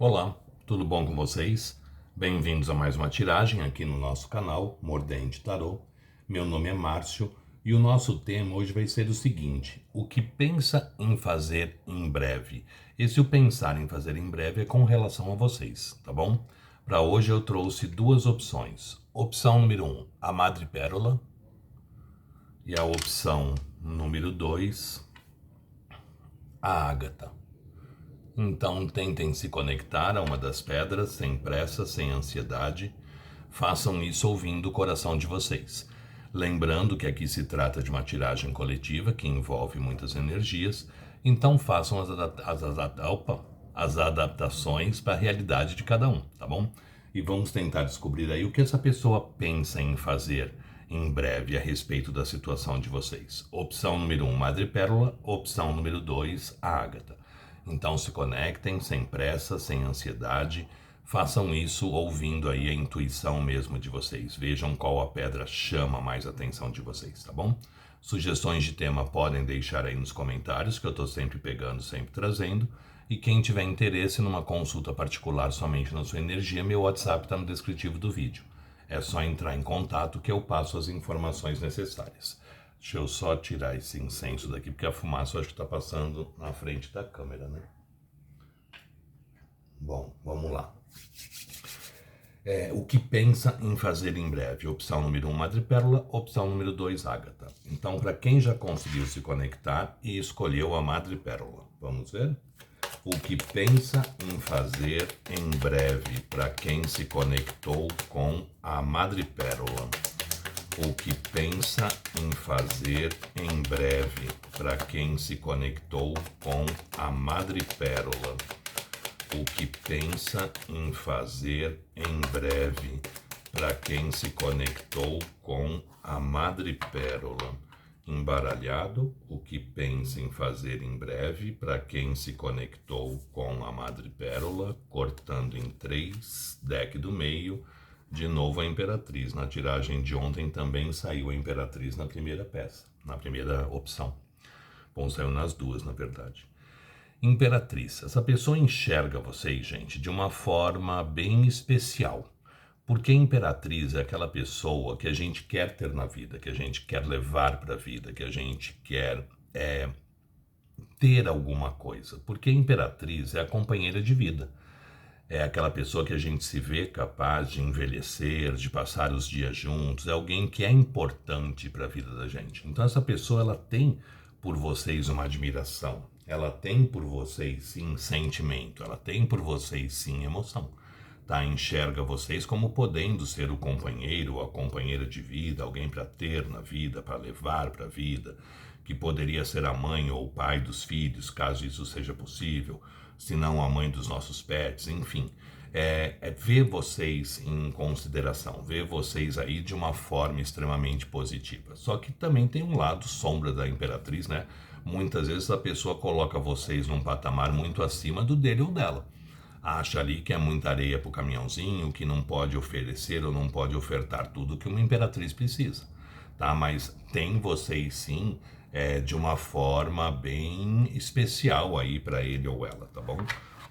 Olá, tudo bom com vocês? Bem-vindos a mais uma tiragem aqui no nosso canal Mordente Tarô. Meu nome é Márcio e o nosso tema hoje vai ser o seguinte: o que pensa em fazer em breve? Esse o pensar em fazer em breve é com relação a vocês, tá bom? Para hoje eu trouxe duas opções. Opção número 1, a madrepérola, e a opção número 2, a ágata. Então tentem se conectar a uma das pedras, sem pressa, sem ansiedade. Façam isso ouvindo o coração de vocês. Lembrando que aqui se trata de uma tiragem coletiva que envolve muitas energias, então façam as adaptações para a realidade de cada um, tá bom? E vamos tentar descobrir aí o que essa pessoa pensa em fazer em breve a respeito da situação de vocês. Opção número 1, madrepérola. Opção número 2, a ágata. Então se conectem sem pressa, sem ansiedade. Façam isso ouvindo aí a intuição mesmo de vocês. Vejam qual a pedra chama mais a atenção de vocês, tá bom? Sugestões de tema podem deixar aí nos comentários, que eu estou sempre pegando, sempre trazendo. E quem tiver interesse numa consulta particular somente na sua energia, meu WhatsApp está no descritivo do vídeo. É só entrar em contato que eu passo as informações necessárias. Deixa eu só tirar esse incenso daqui, porque a fumaça eu acho que está passando na frente da câmera, né? Bom, vamos lá. O que pensa em fazer em breve? Opção número 1, madrepérola. Opção número 2, ágata. Então, para quem já conseguiu se conectar e escolheu a madrepérola, vamos ver? O que pensa em fazer em breve? Para quem se conectou com a madrepérola. O que pensa em fazer em breve? Para quem se conectou com a madrepérola. O que pensa em fazer em breve? Para quem se conectou com a madrepérola. Embaralhado, o que pensa em fazer em breve? Para quem se conectou com a madrepérola. Cortando em 3, deck do meio. De novo a Imperatriz. Na tiragem de ontem também saiu a Imperatriz na primeira peça, na primeira opção. Bom, saiu nas duas, na verdade. Imperatriz. Essa pessoa enxerga vocês, gente, de uma forma bem especial. Porque Imperatriz é aquela pessoa que a gente quer ter na vida, que a gente quer levar para a vida, que a gente quer ter alguma coisa. Porque Imperatriz é a companheira de vida. É aquela pessoa que a gente se vê capaz de envelhecer, de passar os dias juntos, é alguém que é importante para a vida da gente. Então essa pessoa, ela tem por vocês uma admiração, ela tem por vocês sim sentimento, ela tem por vocês sim emoção. Tá? Enxerga vocês como podendo ser o companheiro ou a companheira de vida, alguém para ter na vida, para levar para a vida, que poderia ser a mãe ou o pai dos filhos, caso isso seja possível, se não a mãe dos nossos pets, enfim. Ver vocês em consideração, ver vocês aí de uma forma extremamente positiva. Só que também tem um lado sombra da Imperatriz, né? Muitas vezes a pessoa coloca vocês num patamar muito acima do dele ou dela. Acha ali que é muita areia para o caminhãozinho, que não pode oferecer ou não pode ofertar tudo que uma imperatriz precisa, tá? Mas tem vocês sim, de uma forma bem especial aí para ele ou ela, tá bom?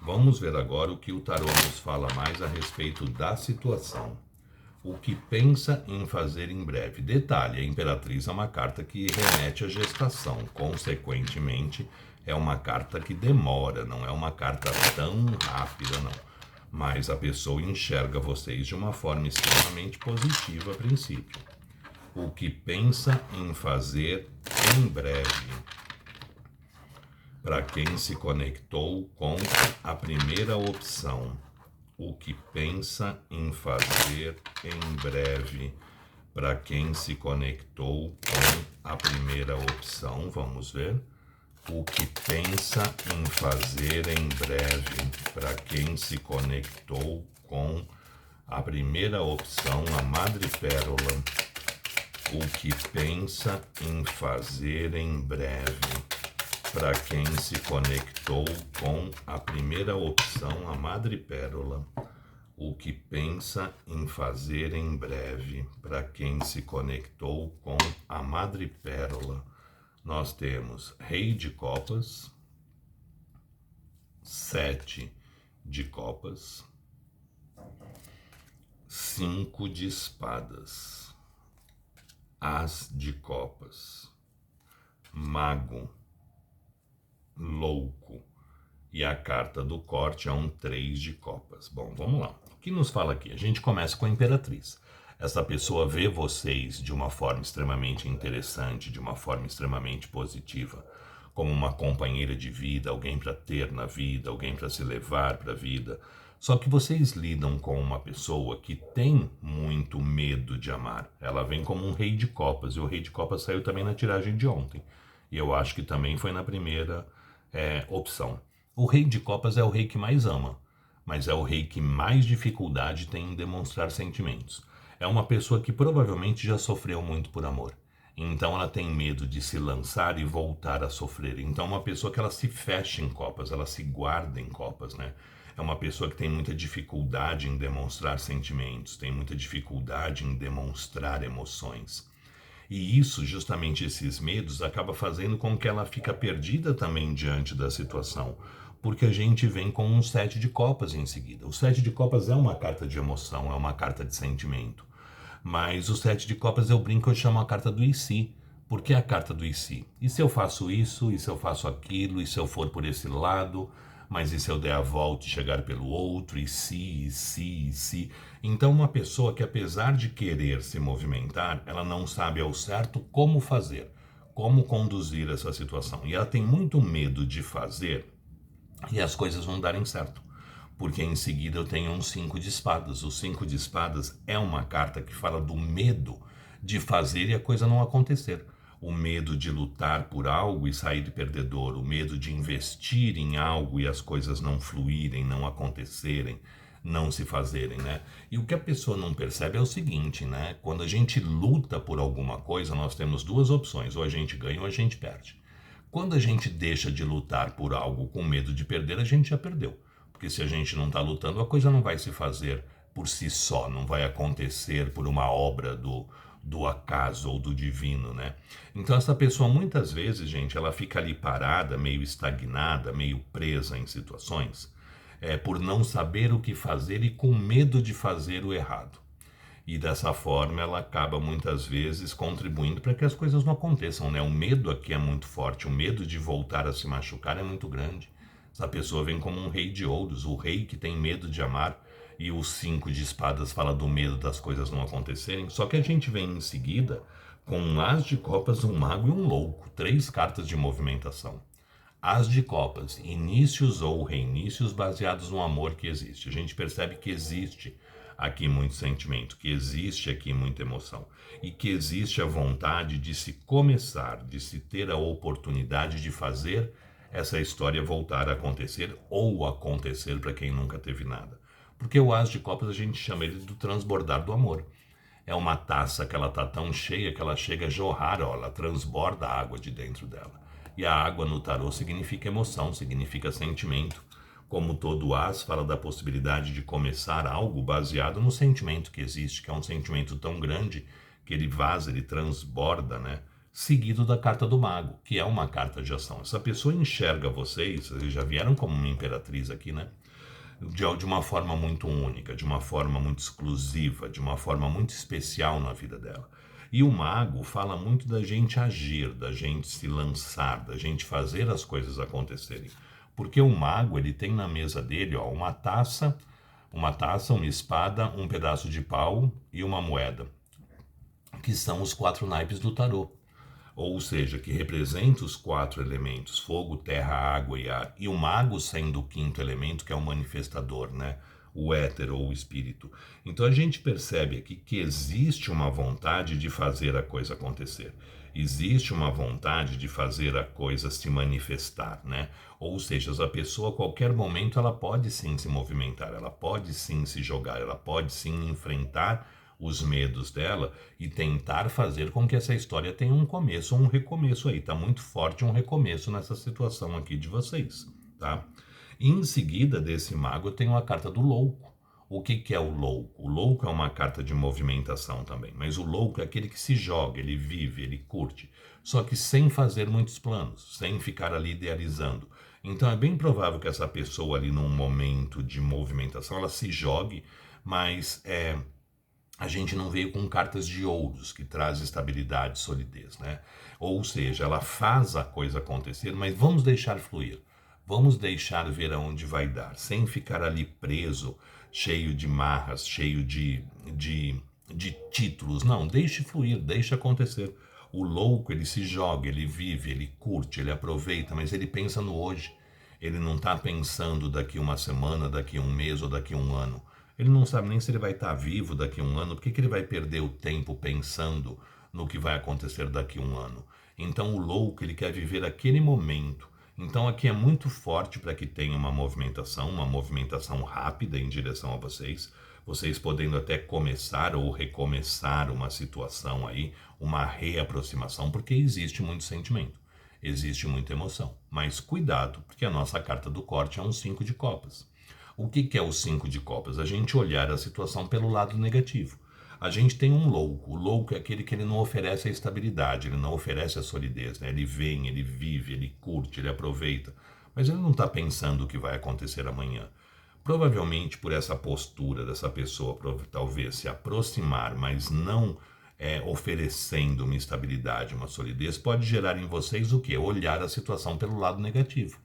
Vamos ver agora o que o tarô nos fala mais a respeito da situação. O que pensa em fazer em breve? Detalhe, a Imperatriz é uma carta que remete à gestação, consequentemente é uma carta que demora, não é uma carta tão rápida não. Mas a pessoa enxerga vocês de uma forma extremamente positiva a princípio. O que pensa em fazer em breve? Para quem se conectou com a primeira opção. O que pensa em fazer em breve? Para quem se conectou com a primeira opção, vamos ver. O que pensa em fazer em breve? Para quem se conectou com a primeira opção, a madrepérola. O que pensa em fazer em breve? Para quem se conectou com a primeira opção, a madrepérola. O que pensa em fazer em breve? Para quem se conectou com a madrepérola. Nós temos Rei de Copas, 7 de copas, 5 de espadas, as de copas, mago, louco, e a carta do corte é um 3 de copas. Bom, vamos lá. O que nos fala aqui? A gente começa com a Imperatriz. Essa pessoa vê vocês de uma forma extremamente interessante, de uma forma extremamente positiva, como uma companheira de vida, alguém para ter na vida, alguém para se levar para a vida. Só que vocês lidam com uma pessoa que tem muito medo de amar. Ela vem como um rei de copas, e o rei de copas saiu também na tiragem de ontem. E eu acho que também foi na primeira opção. O rei de copas é o rei que mais ama, mas é o rei que mais dificuldade tem em demonstrar sentimentos. É uma pessoa que provavelmente já sofreu muito por amor. Então ela tem medo de se lançar e voltar a sofrer. Então é uma pessoa que ela se fecha em copas, ela se guarda em copas, né? É uma pessoa que tem muita dificuldade em demonstrar sentimentos, tem muita dificuldade em demonstrar emoções. E isso, justamente esses medos, acaba fazendo com que ela fica perdida também diante da situação. Porque a gente vem com um 7 de copas em seguida. O 7 de copas é uma carta de emoção, é uma carta de sentimento. Mas o 7 de copas eu brinco, eu chamo a carta do e se. Por que a carta do e se? E se eu faço isso? E se eu faço aquilo? E se eu for por esse lado? Mas e se eu der a volta e chegar pelo outro? E se, e se, e se? Então uma pessoa que apesar de querer se movimentar, ela não sabe ao certo como fazer, como conduzir essa situação. E ela tem muito medo de fazer e as coisas vão darem certo. Porque em seguida eu tenho um 5 de espadas. O 5 de espadas é uma carta que fala do medo de fazer e a coisa não acontecer. O medo de lutar por algo e sair perdedor. O medo de investir em algo e as coisas não fluírem, não acontecerem, não se fazerem, né? E o que a pessoa não percebe é o seguinte, né? Quando a gente luta por alguma coisa, nós temos duas opções. Ou a gente ganha ou a gente perde. Quando a gente deixa de lutar por algo com medo de perder, a gente já perdeu. Porque se a gente não está lutando, a coisa não vai se fazer por si só, não vai acontecer por uma obra do acaso ou do divino, né? Então essa pessoa muitas vezes, gente, ela fica ali parada, meio estagnada, meio presa em situações, por não saber o que fazer e com medo de fazer o errado. E dessa forma ela acaba muitas vezes contribuindo para que as coisas não aconteçam, né? O medo aqui é muito forte, o medo de voltar a se machucar é muito grande. Essa pessoa vem como um rei de ouros, o rei que tem medo de amar, e o 5 de espadas fala do medo das coisas não acontecerem. Só que a gente vem em seguida com um as de copas, um mago e um louco, 3 cartas de movimentação. As de copas, inícios ou reinícios baseados no amor que existe. A gente percebe que existe aqui muito sentimento, que existe aqui muita emoção e que existe a vontade de se começar, de se ter a oportunidade de fazer essa história voltar a acontecer ou acontecer para quem nunca teve nada. Porque o as de copas a gente chama ele do transbordar do amor. É uma taça que ela tá tão cheia que ela chega a jorrar, ó, ela transborda a água de dentro dela. E a água no tarô significa emoção, significa sentimento. Como todo as fala da possibilidade de começar algo baseado no sentimento que existe, que é um sentimento tão grande que ele vaza, ele transborda, né? Seguido da carta do mago, que é uma carta de ação. Essa pessoa enxerga vocês, eles já vieram como uma imperatriz aqui, né? De uma forma muito única, de uma forma muito exclusiva, de uma forma muito especial na vida dela. E o mago fala muito da gente agir, da gente se lançar, da gente fazer as coisas acontecerem. Porque o mago, ele tem na mesa dele, ó, uma taça, uma espada, um pedaço de pau e uma moeda, que são os 4 naipes do tarô. Ou seja, que representa os 4 elementos, fogo, terra, água e ar. E o mago sendo o 5º elemento, que é o manifestador, né? O éter ou o espírito. Então a gente percebe aqui que existe uma vontade de fazer a coisa acontecer. Existe uma vontade de fazer a coisa se manifestar, né? Ou seja, a pessoa a qualquer momento ela pode sim se movimentar, ela pode sim se jogar, ela pode sim enfrentar os medos dela e tentar fazer com que essa história tenha um começo ou um recomeço aí. Tá muito forte um recomeço nessa situação aqui de vocês, tá? E em seguida desse mago tem a carta do louco. O que é o louco? O louco é uma carta de movimentação também, mas o louco é aquele que se joga, ele vive, ele curte, só que sem fazer muitos planos, sem ficar ali idealizando. Então é bem provável que essa pessoa ali num momento de movimentação, ela se jogue, mas a gente não veio com cartas de ouros, que traz estabilidade, solidez, né? Ou seja, ela faz a coisa acontecer, mas vamos deixar fluir. Vamos deixar ver aonde vai dar, sem ficar ali preso, cheio de marras, cheio de títulos. Não, deixe fluir, deixe acontecer. O louco, ele se joga, ele vive, ele curte, ele aproveita, mas ele pensa no hoje. Ele não está pensando daqui uma semana, daqui um mês ou daqui um ano. Ele não sabe nem se ele vai estar vivo daqui um ano. Por que ele vai perder o tempo pensando no que vai acontecer daqui um ano? Então o louco, ele quer viver aquele momento. Então aqui é muito forte para que tenha uma movimentação rápida em direção a vocês. Vocês podendo até começar ou recomeçar uma situação aí, uma reaproximação, porque existe muito sentimento, existe muita emoção. Mas cuidado, porque a nossa carta do corte é um 5 de copas. O que é o 5 de copas? A gente olhar a situação pelo lado negativo. A gente tem um louco. O louco é aquele que ele não oferece a estabilidade, ele não oferece a solidez, né? Ele vem, ele vive, ele curte, ele aproveita. Mas ele não está pensando o que vai acontecer amanhã. Provavelmente por essa postura dessa pessoa, talvez se aproximar, mas não oferecendo uma estabilidade, uma solidez, pode gerar em vocês o quê? Olhar a situação pelo lado negativo.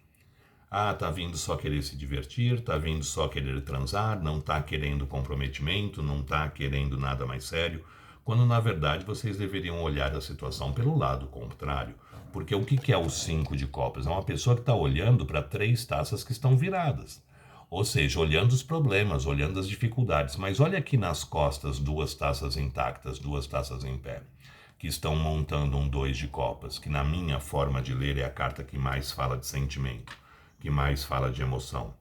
Ah, tá vindo só querer se divertir, tá vindo só querer transar, não tá querendo comprometimento, não tá querendo nada mais sério, quando na verdade vocês deveriam olhar a situação pelo lado contrário. Porque o que é o 5 de copas? É uma pessoa que está olhando para 3 taças que estão viradas. Ou seja, olhando os problemas, olhando as dificuldades. Mas olha aqui nas costas 2 taças intactas, 2 taças em pé, que estão montando um 2 de copas, que na minha forma de ler é a carta que mais fala de sentimento, que mais fala de emoção.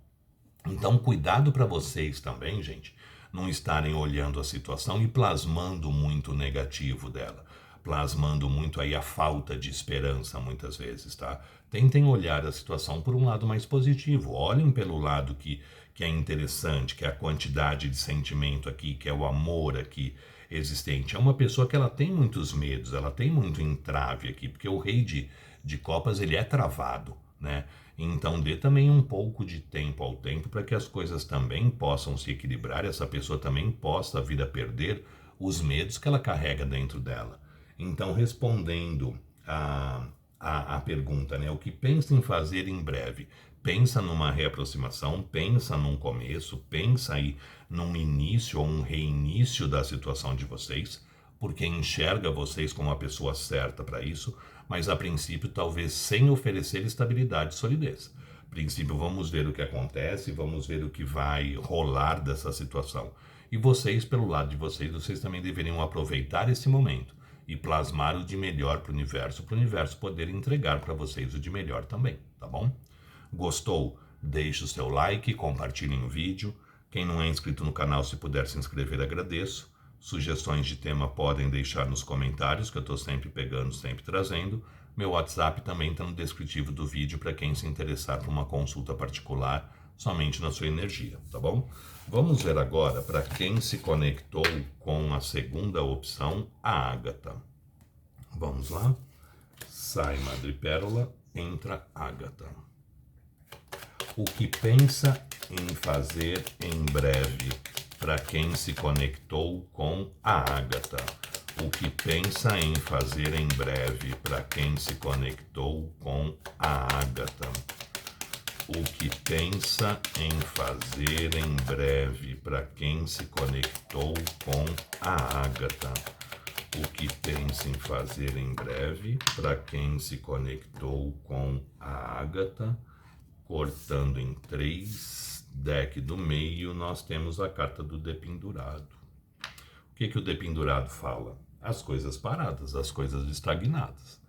Então, cuidado para vocês também, gente, não estarem olhando a situação e plasmando muito o negativo dela, plasmando muito aí a falta de esperança muitas vezes, tá? Tentem olhar a situação por um lado mais positivo, olhem pelo lado que é interessante, que é a quantidade de sentimento aqui, que é o amor aqui existente. É uma pessoa que ela tem muitos medos, ela tem muito entrave aqui, porque o rei de copas, ele é travado, né? Então dê também um pouco de tempo ao tempo para que as coisas também possam se equilibrar, essa pessoa também possa vir a perder os medos que ela carrega dentro dela. Então, respondendo a pergunta, né, o que pensa em fazer em breve? Pensa numa reaproximação, pensa num começo, pensa aí num início ou um reinício da situação de vocês, porque enxerga vocês como a pessoa certa para isso, mas a princípio talvez sem oferecer estabilidade e solidez. A princípio vamos ver o que acontece, vamos ver o que vai rolar dessa situação. E vocês, pelo lado de vocês, vocês também deveriam aproveitar esse momento e plasmar o de melhor para o universo poder entregar para vocês o de melhor também, tá bom? Gostou? Deixe o seu like, compartilhe o vídeo. Quem não é inscrito no canal, se puder se inscrever, agradeço. Sugestões de tema podem deixar nos comentários, que eu estou sempre pegando, sempre trazendo. Meu WhatsApp também está no descritivo do vídeo para quem se interessar por uma consulta particular, somente na sua energia, tá bom? Vamos ver agora para quem se conectou com a segunda opção, a Ágata. Vamos lá? Sai madrepérola, entra Ágata. O que pensa em fazer em breve para quem se conectou com a Ágata? O que pensa em fazer em breve para quem se conectou com a Ágata? O que pensa em fazer em breve para quem se conectou com a Ágata? O que pensa em fazer em breve para quem se conectou com a Ágata? Cortando em 3, deck do meio, nós temos a carta do dependurado. O que o dependurado fala? As coisas paradas, as coisas estagnadas.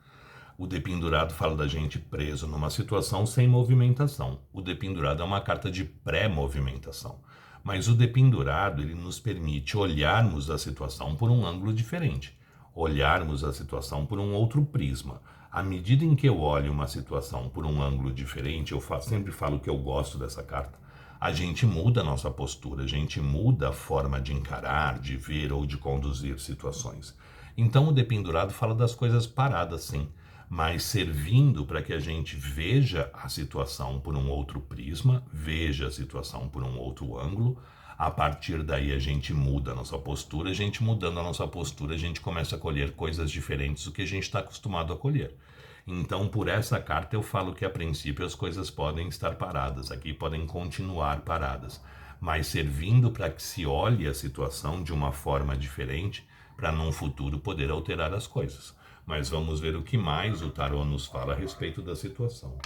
O dependurado fala da gente preso numa situação sem movimentação. O dependurado é uma carta de pré-movimentação. Mas o dependurado, ele nos permite olharmos a situação por um ângulo diferente. Olharmos a situação por um outro prisma. À medida em que eu olho uma situação por um ângulo diferente, eu sempre falo que eu gosto dessa carta, a gente muda a nossa postura, a gente muda a forma de encarar, de ver ou de conduzir situações. Então o dependurado fala das coisas paradas, sim, mas servindo para que a gente veja a situação por um outro prisma, veja a situação por um outro ângulo. A partir daí a gente muda a nossa postura, a gente mudando a nossa postura, a gente começa a colher coisas diferentes do que a gente está acostumado a colher. Então, por essa carta eu falo que a princípio as coisas podem estar paradas, aqui podem continuar paradas, mas servindo para que se olhe a situação de uma forma diferente, para num futuro poder alterar as coisas. Mas vamos ver o que mais o tarô nos fala a respeito da situação.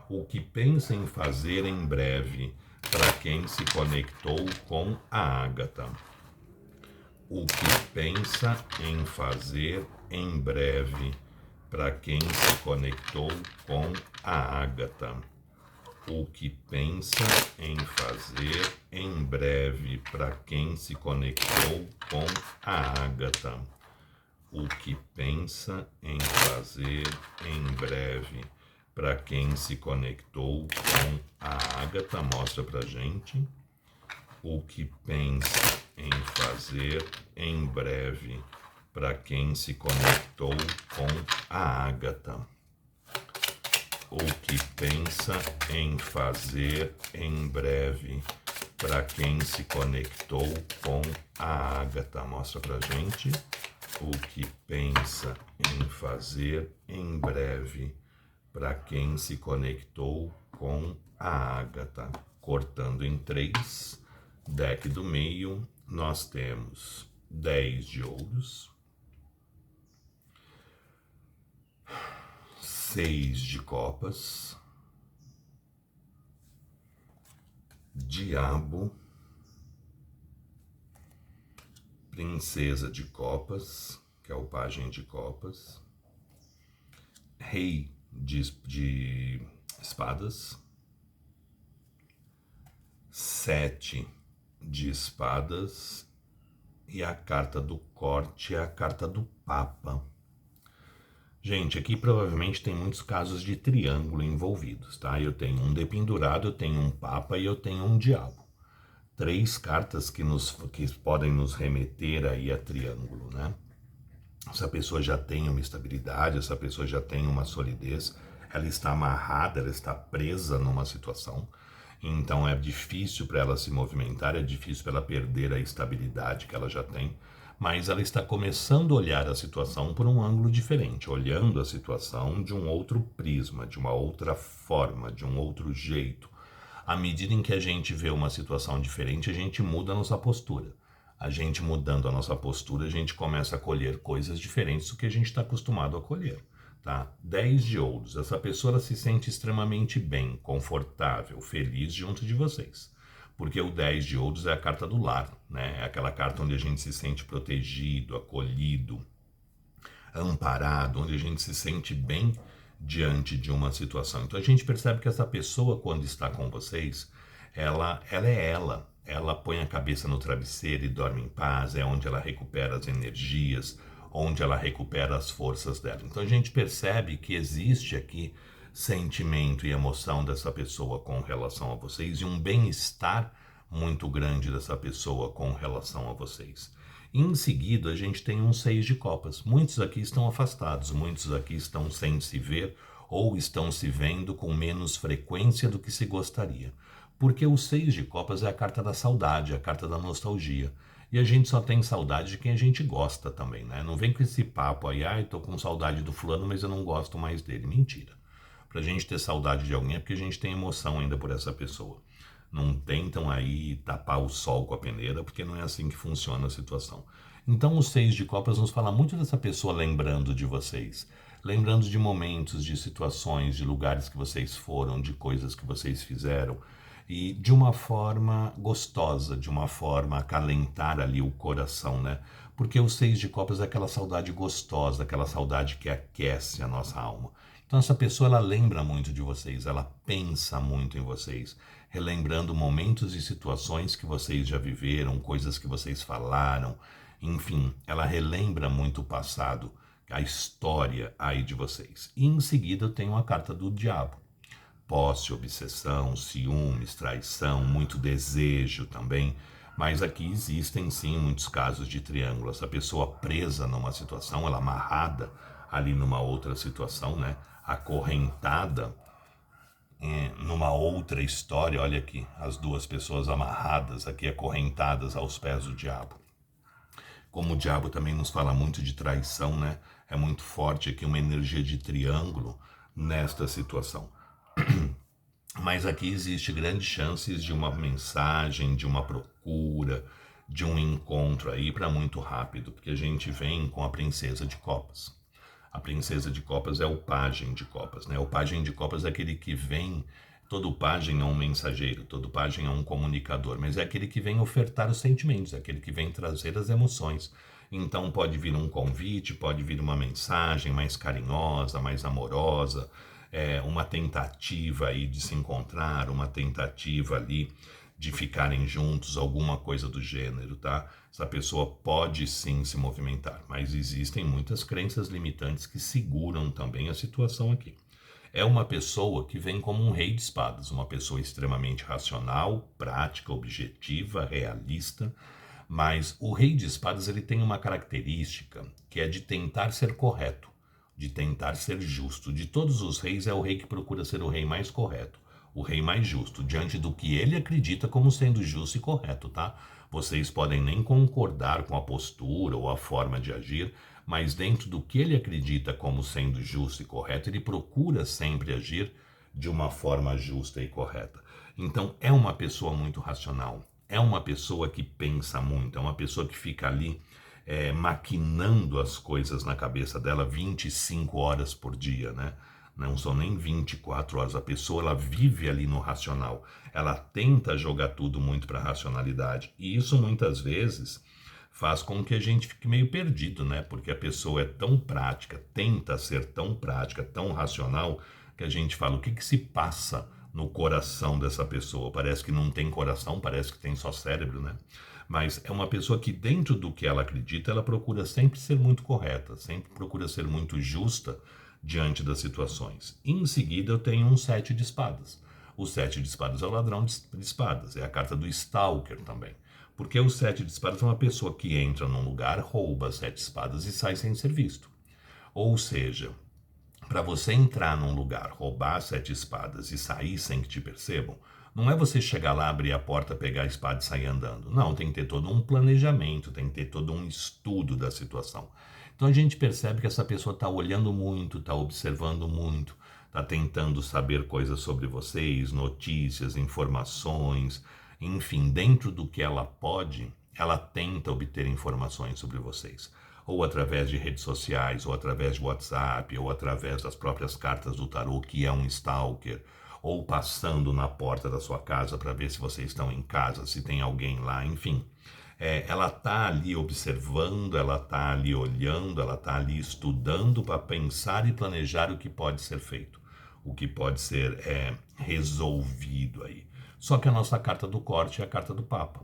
O que pensa em fazer em breve para quem se conectou com a Ágata. O que pensa em fazer em breve para quem se conectou com a Ágata. O que pensa em fazer em breve para quem se conectou com a Ágata. O que pensa em fazer em breve para quem se conectou com a Ágata, mostra pra gente. O que pensa em fazer em breve para quem se conectou com a Ágata. O que pensa em fazer em breve para quem se conectou com a Ágata, mostra pra gente. O que pensa em fazer em breve para quem se conectou com a Ágata. Cortando em 3, deck do meio, nós temos 10 de ouros, 6 de copas, diabo, princesa de copas, que é o pajem de copas, rei de espadas, 7 de espadas e a carta do corte é a carta do Papa. Gente, aqui provavelmente tem muitos casos de triângulo envolvidos, tá? Eu tenho um dependurado, eu tenho um Papa e eu tenho um diabo. 3 cartas que podem nos remeter aí a triângulo, né? Essa pessoa já tem uma estabilidade, essa pessoa já tem uma solidez, ela está amarrada, ela está presa numa situação, então é difícil para ela se movimentar, é difícil para ela perder a estabilidade que ela já tem, mas ela está começando a olhar a situação por um ângulo diferente, olhando a situação de um outro prisma, de uma outra forma, de um outro jeito. À medida em que a gente vê uma situação diferente, a gente muda a nossa postura. A gente mudando a nossa postura, a gente começa a colher coisas diferentes do que a gente está acostumado a colher. Tá? 10 de ouros. Essa pessoa ela se sente extremamente bem, confortável, feliz junto de vocês. Porque o 10 de ouros é a carta do lar, né? É aquela carta onde a gente se sente protegido, acolhido, amparado, onde a gente se sente bem diante de uma situação. Então a gente percebe que essa pessoa, quando está com vocês, ela é ela. Ela põe a cabeça no travesseiro e dorme em paz, é onde ela recupera as energias, onde ela recupera as forças dela. Então a gente percebe que existe aqui sentimento e emoção dessa pessoa com relação a vocês e um bem-estar muito grande dessa pessoa com relação a vocês. Em seguida, a gente tem um 6 de copas. Muitos aqui estão afastados, muitos aqui estão sem se ver ou estão se vendo com menos frequência do que se gostaria. Porque o 6 de copas é a carta da saudade, a carta da nostalgia. E a gente só tem saudade de quem a gente gosta também, né? Não vem com esse papo aí, ai, tô com saudade do fulano, mas eu não gosto mais dele. Mentira. Pra gente ter saudade de alguém é porque a gente tem emoção ainda por essa pessoa. Não tentam aí tapar o sol com a peneira, porque não é assim que funciona a situação. Então o 6 de copas nos fala muito dessa pessoa lembrando de vocês. Lembrando de momentos, de situações, de lugares que vocês foram, de coisas que vocês fizeram. E de uma forma gostosa, de uma forma a acalentar ali o coração, né? Porque o 6 de copas é aquela saudade gostosa, aquela saudade que aquece a nossa alma. Então essa pessoa, ela lembra muito de vocês, ela pensa muito em vocês, relembrando momentos e situações que vocês já viveram, coisas que vocês falaram, enfim, ela relembra muito o passado, a história aí de vocês. E em seguida eu tenho a carta do diabo. Posse, obsessão, ciúmes, traição, muito desejo também, mas aqui existem sim muitos casos de triângulo, essa pessoa presa numa situação, ela amarrada ali numa outra situação, né? Acorrentada numa outra história. Olha aqui, as duas pessoas amarradas aqui, acorrentadas aos pés do diabo. Como o diabo também nos fala muito de traição, né? É muito forte aqui uma energia de triângulo nesta situação. Mas aqui existe grandes chances de uma mensagem, de uma procura, de um encontro aí para muito rápido, porque a gente vem com a princesa de copas. A princesa de copas é o pajem de copas, né? O pajem de copas é aquele que vem, todo pajem é um mensageiro, todo pajem é um comunicador, mas é aquele que vem ofertar os sentimentos, é aquele que vem trazer as emoções. Então pode vir um convite, pode vir uma mensagem mais carinhosa, mais amorosa, uma tentativa aí de se encontrar, uma tentativa ali de ficarem juntos, alguma coisa do gênero, tá? Essa pessoa pode sim se movimentar, mas existem muitas crenças limitantes que seguram também a situação aqui. É uma pessoa que vem como um rei de espadas, uma pessoa extremamente racional, prática, objetiva, realista, mas o rei de espadas ele tem uma característica que é de tentar ser correto, de tentar ser justo. De todos os reis é o rei que procura ser o rei mais correto, o rei mais justo, diante do que ele acredita como sendo justo e correto, tá? Vocês podem nem concordar com a postura ou a forma de agir, mas dentro do que ele acredita como sendo justo e correto, ele procura sempre agir de uma forma justa e correta. Então, é uma pessoa muito racional, é uma pessoa que pensa muito, é uma pessoa que fica ali maquinando as coisas na cabeça dela 25 horas por dia, né? Não são nem 24 horas. A pessoa ela vive ali no racional. Ela tenta jogar tudo muito para a racionalidade. E isso muitas vezes faz com que a gente fique meio perdido, né? Porque a pessoa é tão prática, tenta ser tão prática, tão racional, que a gente fala, o que que se passa no coração dessa pessoa? Parece que não tem coração, parece que tem só cérebro, né? Mas é uma pessoa que dentro do que ela acredita, ela procura sempre ser muito correta, sempre procura ser muito justa diante das situações. Em seguida eu tenho um 7 de espadas. O 7 de espadas é o ladrão de espadas, é a carta do Stalker também. Porque o 7 de espadas é uma pessoa que entra num lugar, rouba 7 espadas e sai sem ser visto. Ou seja, para você entrar num lugar, roubar 7 espadas e sair sem que te percebam, não é você chegar lá, abrir a porta, pegar a espada e sair andando. Não, tem que ter todo um planejamento, tem que ter todo um estudo da situação. Então a gente percebe que essa pessoa está olhando muito, está observando muito, está tentando saber coisas sobre vocês, notícias, informações, enfim, dentro do que ela pode, ela tenta obter informações sobre vocês. Ou através de redes sociais, ou através de WhatsApp, ou através das próprias cartas do tarô, que é um stalker, ou passando na porta da sua casa para ver se vocês estão em casa, se tem alguém lá, enfim. Ela está ali observando, ela está ali olhando, ela está ali estudando para pensar e planejar o que pode ser feito, o que pode ser resolvido aí. Só que a nossa carta do corte é a carta do Papa.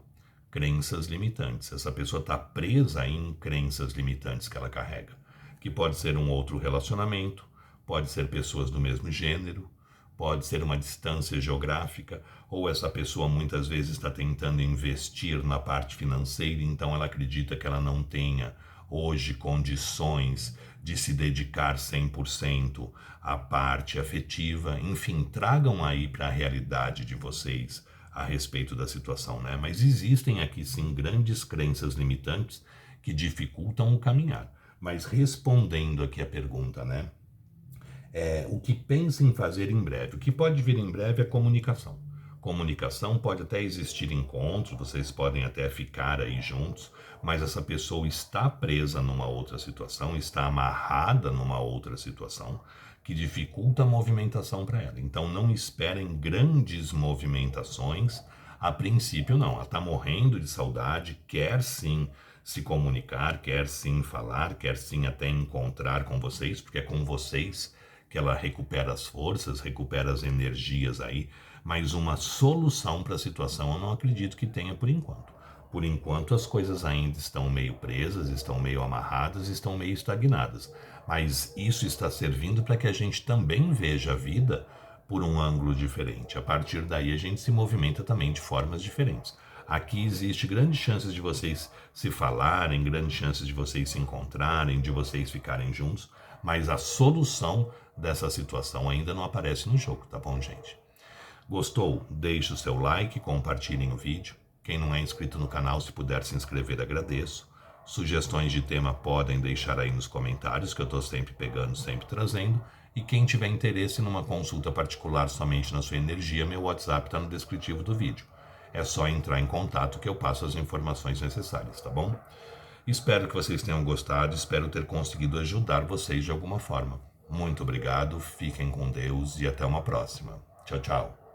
Crenças limitantes. Essa pessoa está presa em crenças limitantes que ela carrega, que pode ser um outro relacionamento, pode ser pessoas do mesmo gênero, pode ser uma distância geográfica, ou essa pessoa muitas vezes está tentando investir na parte financeira, então ela acredita que ela não tenha hoje condições de se dedicar 100% à parte afetiva. Enfim, tragam aí para a realidade de vocês a respeito da situação, né? Mas existem aqui sim grandes crenças limitantes que dificultam o caminhar. Mas respondendo aqui a pergunta, né? O que pensa em fazer em breve? O que pode vir em breve é comunicação. Comunicação pode até existir encontros, vocês podem até ficar aí juntos, mas essa pessoa está presa numa outra situação, está amarrada numa outra situação que dificulta a movimentação para ela. Então não esperem grandes movimentações, a princípio não. Ela está morrendo de saudade, quer sim se comunicar, quer sim falar, quer sim até encontrar com vocês, porque é com vocês que ela recupera as forças, recupera as energias aí, mas uma solução para a situação eu não acredito que tenha por enquanto. Por enquanto as coisas ainda estão meio presas, estão meio amarradas, estão meio estagnadas. Mas isso está servindo para que a gente também veja a vida por um ângulo diferente. A partir daí a gente se movimenta também de formas diferentes. Aqui existe grandes chances de vocês se falarem, grandes chances de vocês se encontrarem, de vocês ficarem juntos, mas a solução dessa situação ainda não aparece no jogo, tá bom, gente? Gostou? Deixe o seu like, compartilhem o vídeo. Quem não é inscrito no canal, se puder se inscrever, agradeço. Sugestões de tema podem deixar aí nos comentários, que eu estou sempre pegando, sempre trazendo. E quem tiver interesse numa consulta particular somente na sua energia, meu WhatsApp está no descritivo do vídeo. É só entrar em contato que eu passo as informações necessárias, tá bom? Espero que vocês tenham gostado, espero ter conseguido ajudar vocês de alguma forma. Muito obrigado, fiquem com Deus e até uma próxima. Tchau, tchau.